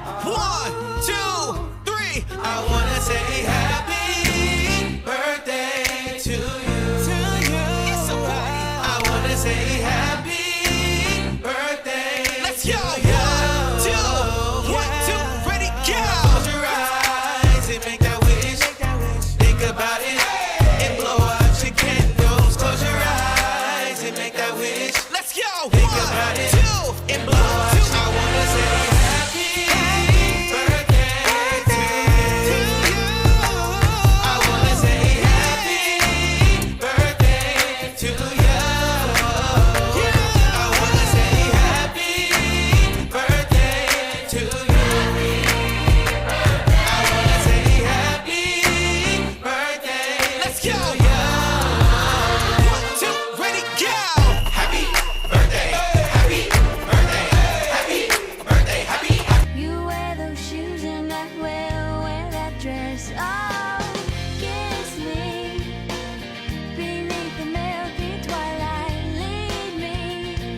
One, two, three. I wanna say happy birthday to you. It's a party. I wanna say happy birthday. Let's go. One, two, ready, go. Close your eyes and make that wish. Think about it and blow out your candles. Close your eyes and make that wish. Let's go. Think about it and blow out. I wanna say happy birthday to you. I wanna say happy birthday to you. I wanna say happy birthday to you. I wanna say happy birthday. Let's go. One, two, ready, go. Happy birthday. Happy birthday. Happy birthday. Happy. You wear those shoes and I will wear that dress. Oh, kiss me beneath the milky twilight. Lead me.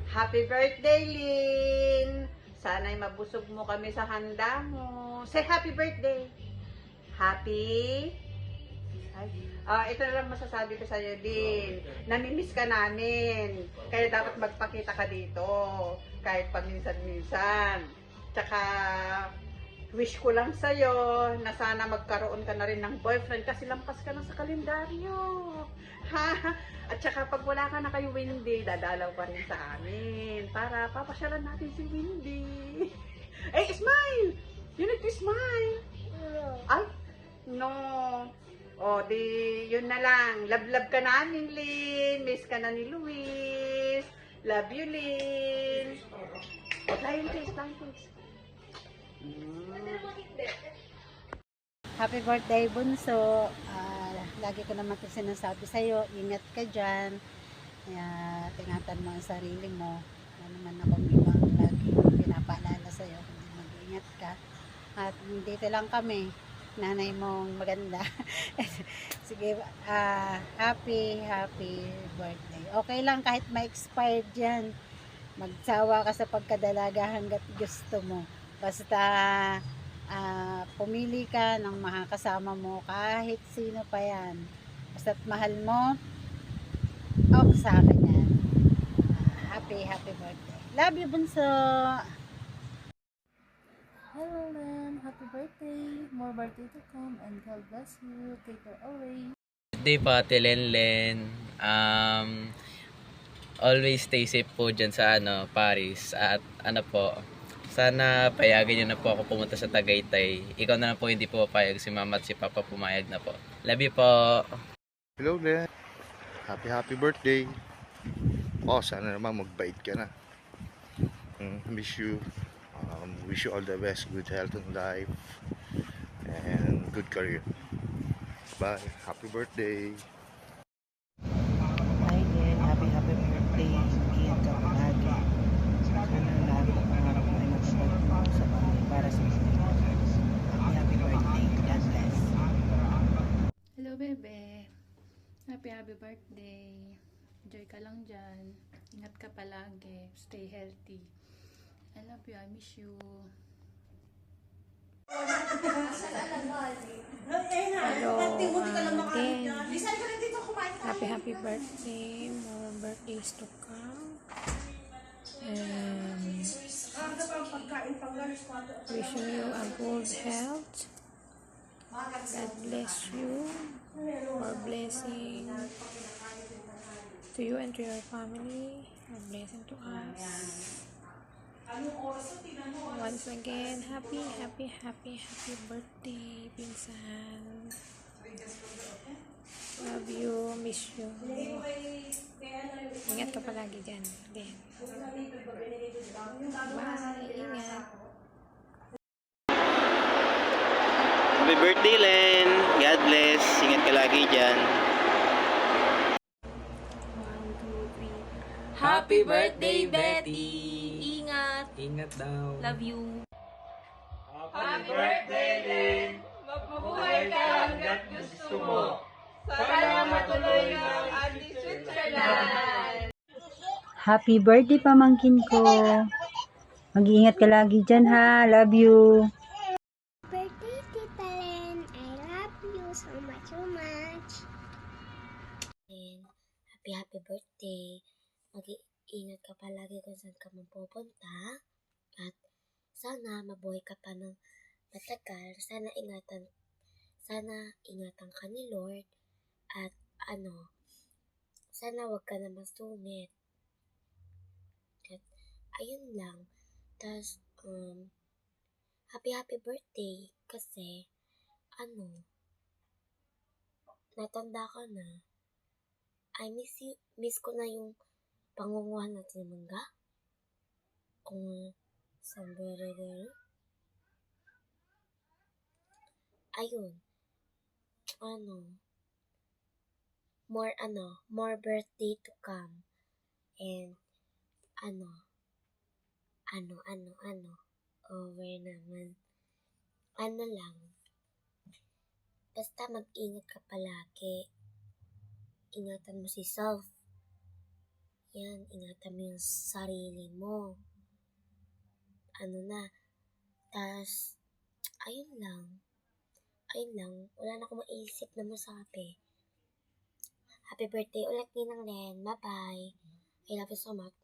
Happy birthday, Lynn! Sana'y mabusog mo kami sa handa mo. Say happy birthday! Happy? Ito na lang masasabi ko sa'yo, Lynn. Namimiss ka namin. Kaya dapat magpakita ka dito. Kahit paminsan-minsan. Tsaka, wish ko lang sa'yo na sana magkaroon ka na rin ng boyfriend kasi lampas ka na sa kalendaryo. Ha? At saka pag wala ka na kay Wendy, dadalaw pa rin sa amin para papasyalan natin si Wendy. Eh, smile! You need to smile! Ay, no. O, di, yun na lang. Love ka namin, Lynn. Miss ka na ni Luis. Love you, Lynn. O, flying kiss. Happy birthday, Bunso. Lagi ko naman ito sinasabi sa'yo, ingat ka dyan. Tingatan mo ang sarili mo. Ano naman ako ibang lagi pinapaalala sa'yo, hindi mag-ingat ka. At dito lang kami, nanay mong maganda. Sige, happy birthday. Okay lang kahit ma-expired yan. Magsawa ka sa pagkadalaga hanggat gusto mo. Basta pumili ka ng makakasama mo kahit sino pa yan. Basta't mahal mo, okay sa akin yan. Happy birthday. Love you, Bunso. Hello Len, happy birthday! More birthday to come and God bless you. Take her away. Birthday po Ate Lenlen. Always stay safe po dyan sa Paris. At po, sana payagan nyo na po ako pumunta sa Tagaytay. Ikaw na lang po hindi po papayag, si Mama at si Papa pumayag na po. Love you po. Hello Glenn. Happy birthday. Sana naman magbait ka na. Wish you all the best, good health and life and good career. Bye. Happy birthday. Hi, Len. Happy birthday. Ingat ka palagi. Sana lahat ng pangarap mo ay matupad mo sa pamilya para sa Pilipinas. Happy birthday. God bless. Hello bebe. Happy birthday. Enjoy ka lang dyan. Ingat ka palagi. Stay healthy. I love you. I miss you. Hello again. Happy birthday. More birthdays to come. And wishing you a good health. God bless you. More blessing to you and to your family. More blessing to us. Once again, happy birthday, Pinsan. Love you, miss you. Ingat ka palagi dyan, Len. Bye, ingat. Happy birthday Len. God bless. Ingat ka lagi dyan. 1, 2, 3. Happy birthday, Betty! Ingat. Ingat daw. Love you. Happy birthday, Lynn! Mabuhay ka hanggat gusto mo. Sana matuloy ng ating Switzerland. Happy birthday, pamangkin ko. Mag-iingat ka lagi dyan ha. Love you. Birthday, Tita Len. I love you so much, so much. And happy birthday. Mag-iingat ka palagi kung saan ka man pupunta. At sana mabuhay ka pa ng matagal. Sana ingatan ka ni Lord. At sana wag ka na masungit. At ayun lang. Tas, happy birthday. Kasi, natanda ka na. I miss ko na yung pangunguha natin ng mangga. Kung somewhere there. Ayun. More birthday to come. And, over naman. Lang. Basta mag-ingat ka palagi. Ingatan mo si self. Yan, ingatan mo yung sarili mo. Tas, ayun lang. Wala na akong maisip na masabi. Happy birthday ulit, Ninang Len. Bye-bye. I love you so much.